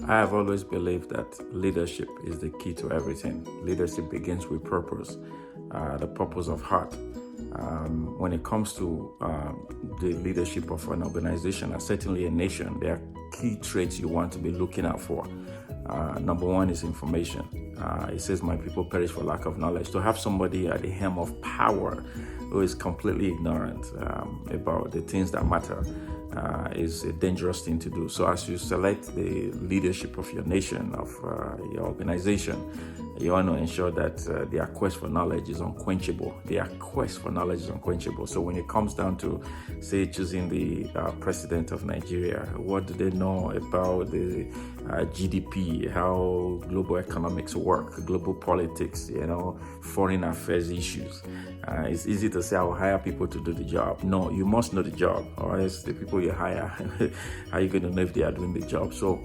I have always believed that leadership is the key to everything. Leadership begins with purpose, the purpose of heart. When it comes to the leadership of an organization, and certainly a nation, there are key traits you want to be looking out for. Number one is information. It says, my people perish for lack of knowledge. To have somebody at the helm of power who is completely ignorant about the things that matter is a dangerous thing to do. So as you select the leadership of your nation, of your organization, you want to ensure that their quest for knowledge is unquenchable. Their quest for knowledge is unquenchable. So when it comes down to, say, choosing the president of Nigeria, what do they know about the GDP, how global economics work, global politics, foreign affairs issues? It's easy to say, I will hire people to do the job. No, you must know the job, or else the people you hire, how are you going to know if they are doing the job? So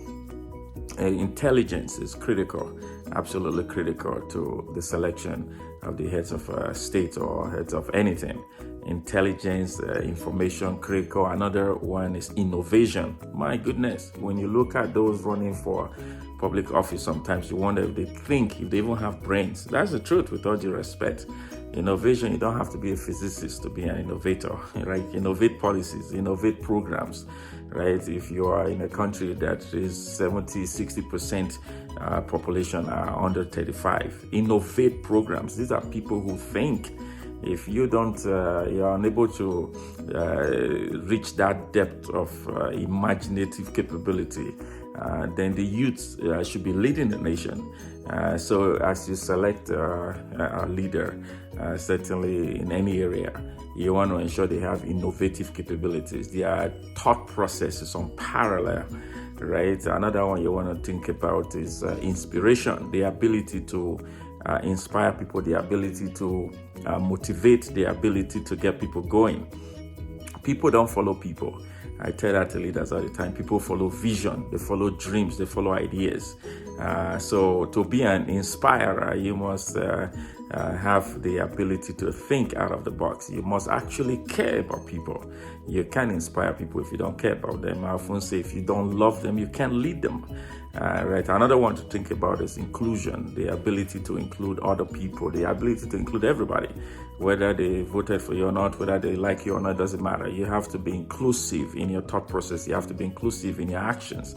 intelligence is critical, absolutely critical to the selection of the heads of state or heads of anything. Intelligence, information, critical. Another one is innovation. My goodness, when you look at those running for public office, sometimes you wonder if they think, if they even have brains. That's the truth, with all due respect. Innovation, you don't have to be a physicist to be an innovator, right? Innovate policies, innovate programs, right? If you are in a country that is 70-60% population are under 35, innovate programs. These are people who think. If you don't, you're unable to reach that depth of imaginative capability, then the youth should be leading the nation. So as you select a leader, certainly in any area, you want to ensure they have innovative capabilities. Their thought process is unparalleled, right? Another one you want to think about is inspiration, the ability to inspire people, the ability to motivate, the ability to get people going. People don't follow people. I tell that to leaders all the time. People follow vision, they follow dreams, they follow ideas. So to be an inspirer, you must have the ability to think out of the box. You must actually care about people. You can't inspire people if you don't care about them. I often say, if you don't love them, you can't lead them. Right. Another one to think about is inclusion, the ability to include other people, the ability to include everybody, whether they voted for you or not, whether they like you or not, doesn't matter. You have to be inclusive in your thought process. You have to be inclusive in your actions,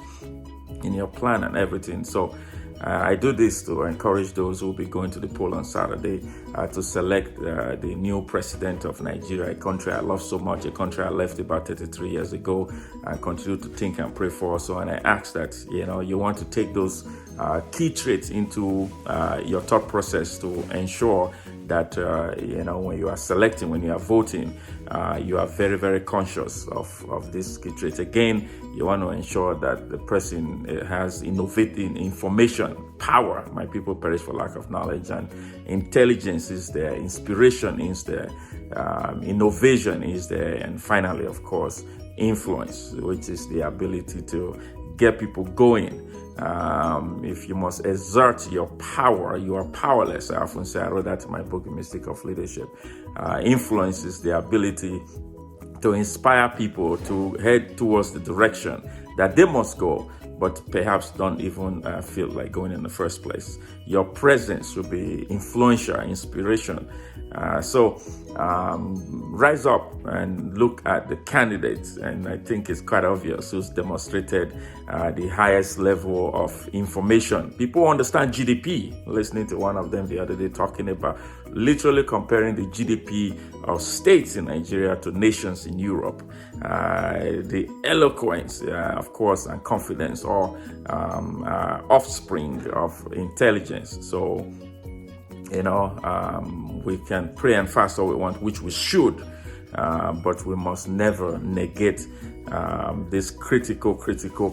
in your plan and everything. So I do this to encourage those who will be going to the poll on Saturday to select the new president of Nigeria, a country I love so much, a country I left about 33 years ago and continue to think and pray for. So, and I ask that, you want to take those key traits into your thought process to ensure that, when you are selecting, when you are voting, you are very, very conscious of these key traits. Again, you want to ensure that the person has innovating information, power. My people perish for lack of knowledge, and intelligence is there, inspiration is there, innovation is there, and finally, of course, influence, which is the ability to get people going. If you must exert your power, you are powerless. I often say, I wrote that in my book, The Mystique of Leadership. Influence is the ability to inspire people to head towards the direction that they must go, but perhaps don't even feel like going in the first place. Your presence will be influential, inspiration. So rise up and look at the candidates, and I think it's quite obvious who's demonstrated the highest level of information. People understand GDP. Listening to one of them the other day talking about literally comparing the GDP of states in Nigeria to nations in Europe. The eloquence, of course, and confidence are offspring of intelligence. So, we can pray and fast all we want, which we should, but we must never negate these critical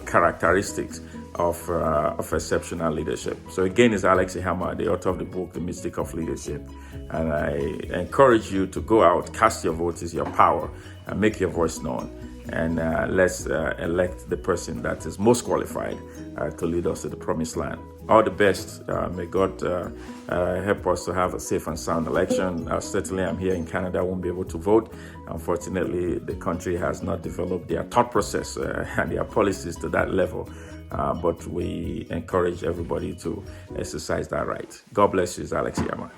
characteristics of exceptional leadership. So again, it's Alex Ihama, the author of the book, The Mystique of Leadership. And I encourage you to go out, cast your vote is your power, and make your voice known. and let's elect the person that is most qualified to lead us to the promised land. All the best. May God help us to have a safe and sound election. Certainly, I'm here in Canada, I won't be able to vote. Unfortunately, the country has not developed their thought process and their policies to that level. But we encourage everybody to exercise that right. God bless you, Alex Ihama.